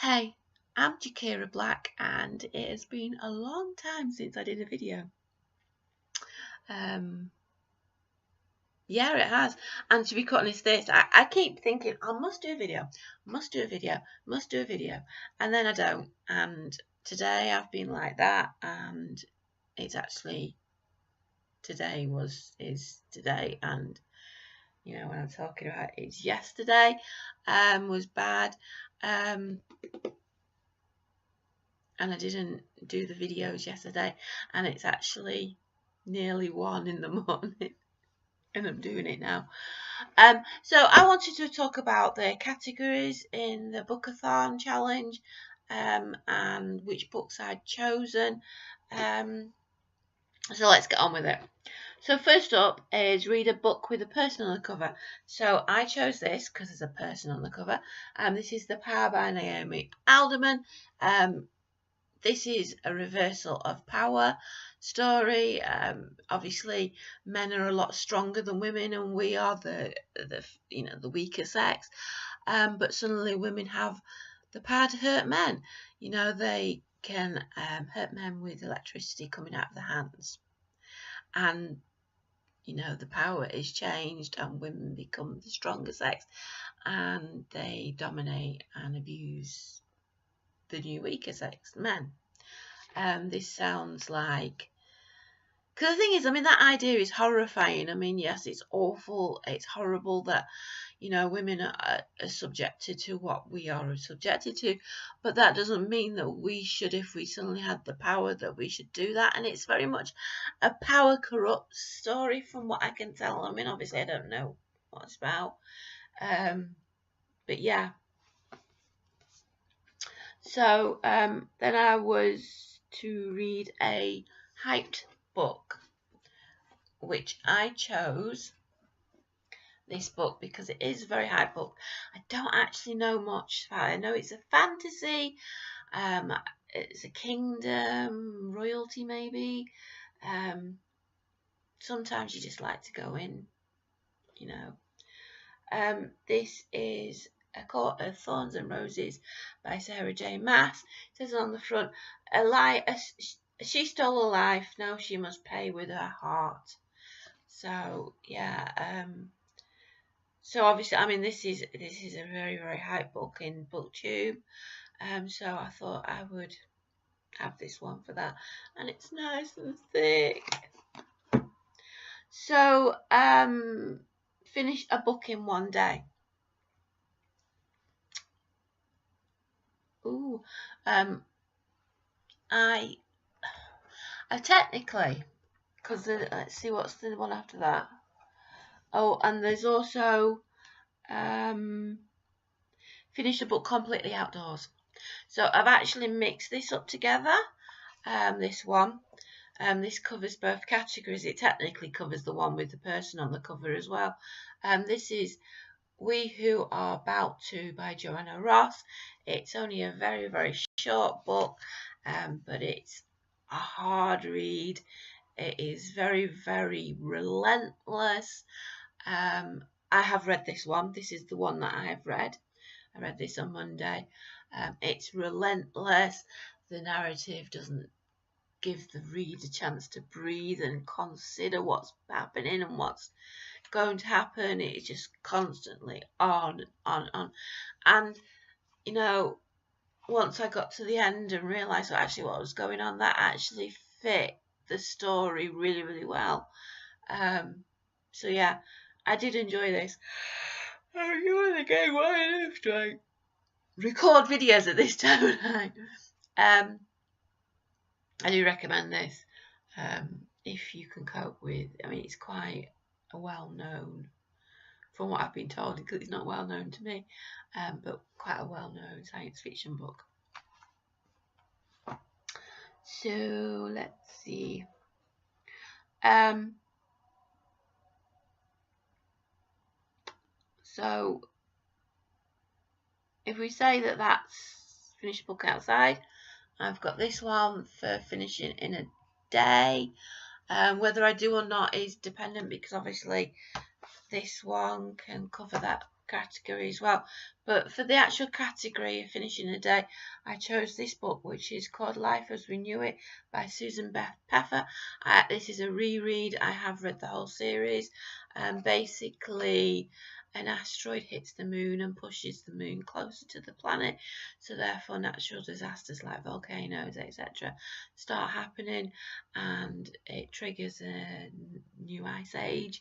Hey, I'm Jakira Black, and it has been a long time since I did a video. Yeah, it has. And to be quite honest, I keep thinking I must do a video, must do a video, must do a video, and then I don't. And today I've been like that, and it's actually is today, and you know when I'm talking about it's yesterday, was bad. And I didn't do the videos yesterday, and it's actually nearly 1 in the morning and I'm doing it now. So I wanted to talk about the categories in the Bookathon challenge, and which books I'd chosen. So let's get on with it. So first up is read a book with a person on the cover. So I chose this because there's a person on the cover. This is The Power by Naomi Alderman. This is a reversal of power story. Obviously, men are a lot stronger than women, and we are the weaker sex. But suddenly, women have the power to hurt men. You know, they can hurt men with electricity coming out of their hands, and you know the power is changed, and women become the stronger sex, and they dominate and abuse the new weaker sex, men. This sounds like, because the thing is, I mean, that idea is horrifying. I mean, yes, it's awful, it's horrible that, you know, women are subjected to what we are subjected to, but that doesn't mean that we should, if we suddenly had the power, that we should do that. And it's very much a power corrupt story from what I can tell. I mean, obviously I don't know what it's about, but yeah. So then I was to read a hyped book, which I chose this book because it is a very hyped book. I don't actually know much about it. I know it's a fantasy, it's a kingdom, royalty maybe. Sometimes you just like to go in, you know. This is A Court of Thorns and Roses by Sarah J. Maas. It says on the front, she stole a life, now she must pay with her heart. So yeah, so obviously, I mean, this is a very, very hype book in BookTube. So I thought I would have this one for that, and it's nice and thick. So finished a book in one day. Ooh, I technically, because let's see what's the one after that. Oh, and there's also finished a book completely outdoors. So I've actually mixed this up together. This one, this covers both categories. It technically covers the one with the person on the cover as well. This is We Who Are About To by Joanna Ross. It's only a very, very short book, but it's a hard read. It is very, very relentless. I have read this one. This is the one that I have read. I read this on Monday. It's relentless. The narrative doesn't give the reader a chance to breathe and consider what's happening and what's going to happen. It's just constantly on. And, you know, once I got to the end and realised actually what was going on, that actually fit the story really, really well. So yeah, I did enjoy this. I'm enjoying the game. Why on earth do I record videos at this time of night? I do recommend this if you can cope with. I mean, it's quite a well-known, from what I've been told, because it's not well-known to me, but quite a well-known science fiction book. So let's see. So if we say that that's finished a book outside, I've got this one for finishing in a day. Whether I do or not is dependent, because obviously this one can cover that category as well. But for the actual category of finishing a day, I chose this book, which is called Life as We Knew It by Susan Beth Peffer. This is a reread. I have read the whole series. Basically, an asteroid hits the moon and pushes the moon closer to the planet, so therefore natural disasters like volcanoes, etc. start happening, and it triggers a new ice age.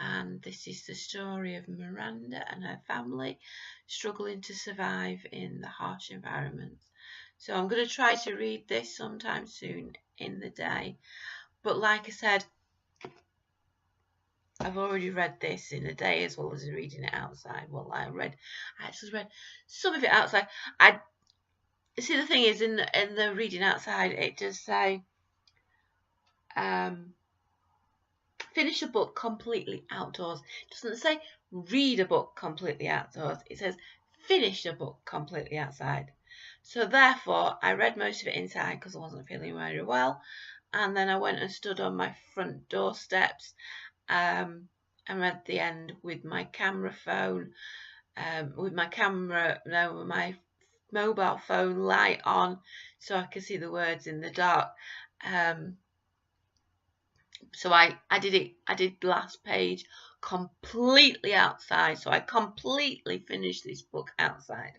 And this is the story of Miranda and her family struggling to survive in the harsh environment. So I'm going to try to read this sometime soon in the day, but like I said, I've already read this in a day as well as reading it outside. Well, I actually read some of it outside. I see, the thing is, in the reading outside, it does say finish a book completely outdoors. It doesn't say read a book completely outdoors. It says finish a book completely outside. So therefore, I read most of it inside because I wasn't feeling very well, and then I went and stood on my front doorsteps. And read the end with my camera phone, with my mobile phone light on, so I could see the words in the dark. So I did the last page completely outside. So I completely finished this book outside.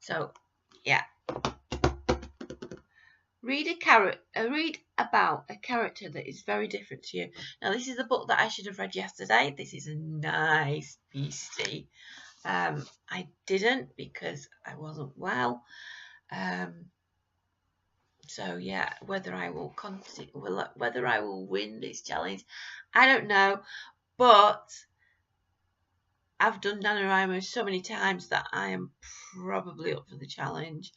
So yeah. Read about a character that is very different to you. Now, this is a book that I should have read yesterday. This is a nice beastie. I didn't because I wasn't well. So yeah, whether I will win this challenge, I don't know. But I've done NaNoWriMo so many times that I am probably up for the challenge.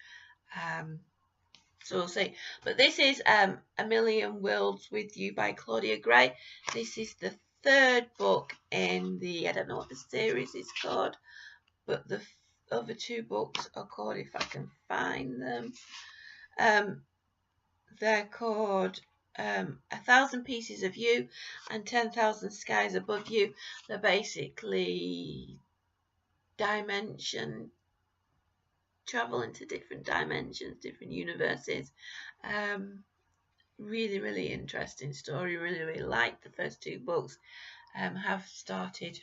So we'll see. But this is A Million Worlds with You by Claudia Gray. This is the third book in the, I don't know what the series is called, but the other two books are called, if I can find them, they're called 1,000 Pieces of You and 10,000 Skies Above You. They're basically travel into different dimensions, different universes. Really interesting story. Really liked the first two books. Have started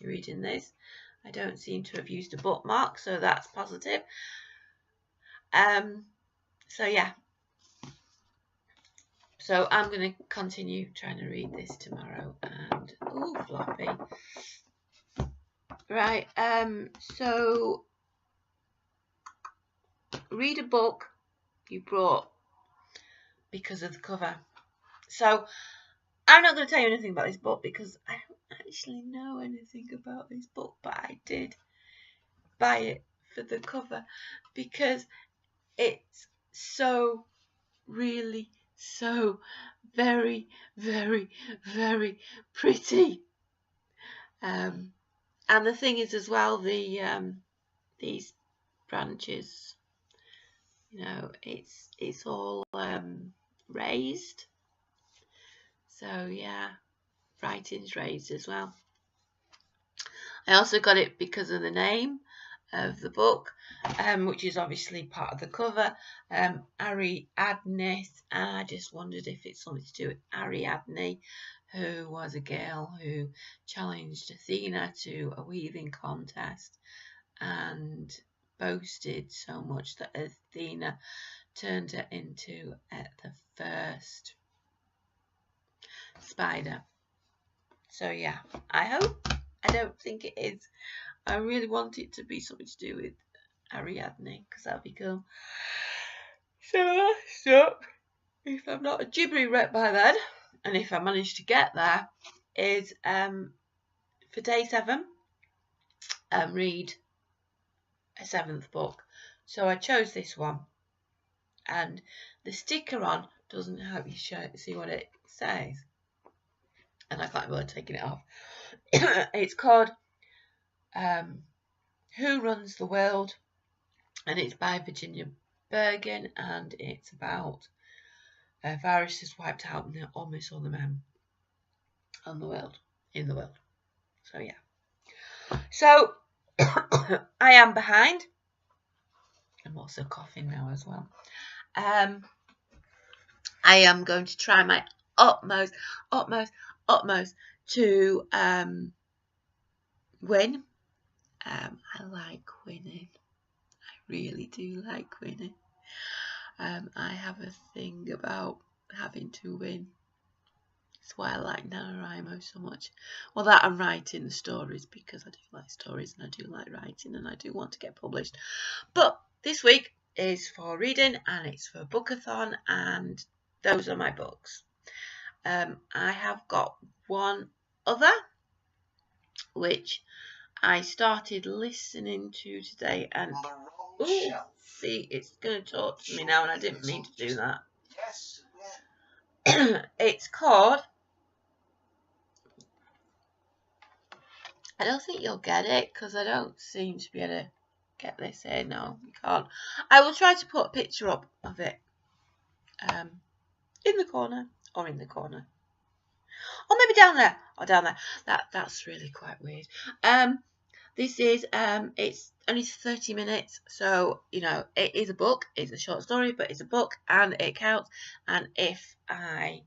reading this. I don't seem to have used a bookmark, so that's positive. So yeah. So I'm going to continue trying to read this tomorrow. And ooh, floppy. Right. So read a book you brought because of the cover. So I'm not going to tell you anything about this book because I don't actually know anything about this book, but I did buy it for the cover because it's so really so very pretty. And the thing is as well, these branches, you know, it's all raised. So yeah, writing's raised as well. I also got it because of the name of the book, which is obviously part of the cover, Ariadne, and I just wondered if it's something to do with Ariadne, who was a girl who challenged Athena to a weaving contest and boasted so much that Athena turned her into the first spider. So yeah, I don't think it is. I really want it to be something to do with Ariadne because that'd be cool. So last up, if I'm not a gibbery wreck by then, and if I manage to get there, is for day 7, read a 7th book. So I chose this one, and the sticker on doesn't help you see what it says, and I can't bother taking it off. It's called Who Runs the World, and it's by Virginia Bergen, and it's about a virus has wiped out almost all the men in the world. So yeah. So I am behind. I'm also coughing now as well. I am going to try my utmost to win. I like winning. I really do like winning. I have a thing about having to win. That's why I like NaNoWriMo so much. Well, that I'm writing the stories, because I do like stories and I do like writing and I do want to get published. But this week is for reading and it's for Bookathon, and those are my books. I have got one other which I started listening to today, and ooh, see, it's going to talk to me now, and I didn't mean to do that. It's called, I don't think you'll get it because I don't seem to be able to get this here. No, you can't. I will try to put a picture up of it in the corner, or in the corner, or maybe down there, or down there. That's really quite weird. This is it's only 30 minutes, so you know it is a book. It's a short story, but it's a book and it counts. And if I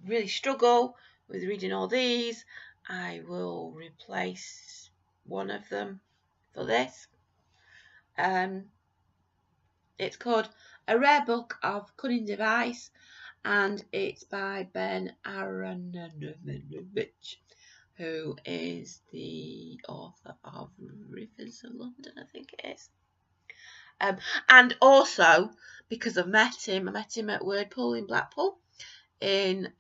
really struggle with reading all these, I will replace one of them for this. It's called A Rare Book of Cunning Device, and it's by Ben Aronovich, who is the author of Rivers of London, I think it is. And also, because I met him at Wordpool in Blackpool in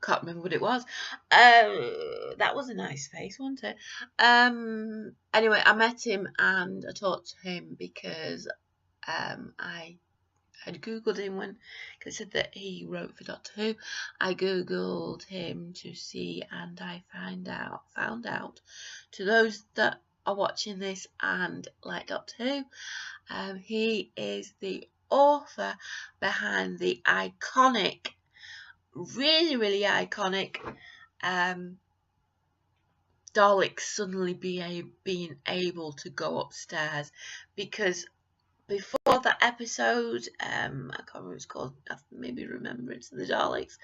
can't remember what it was. That was a nice face, wasn't it? Anyway, I met him and I talked to him because I had googled him when, because it said that he wrote for Doctor Who. I googled him to see, and I found out to those that are watching this and like Doctor Who, he is the author behind the iconic, really iconic Daleks suddenly being able to go upstairs, because before that episode, I can't remember what it's called, maybe Remembrance of the Daleks.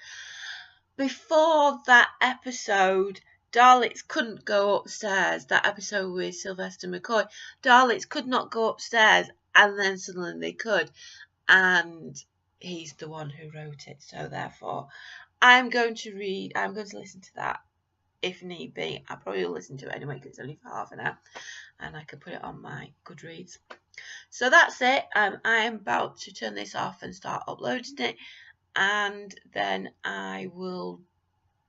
Before that episode, Daleks couldn't go upstairs. That episode with Sylvester McCoy, Daleks could not go upstairs, and then suddenly they could, and he's the one who wrote it. So therefore, I'm going to listen to that if need be. I'll probably listen to it anyway because it's only for half an hour, and I can put it on my Goodreads. So that's it. I am about to turn this off and start uploading it, and then I will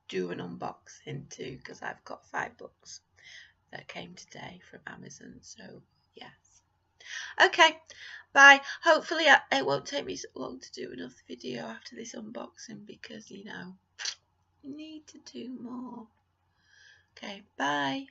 do an unboxing too, because I've got 5 books that came today from Amazon. So yes. Okay, bye. Hopefully it won't take me so long to do another video after this unboxing, because you know, I need to do more. Okay, bye.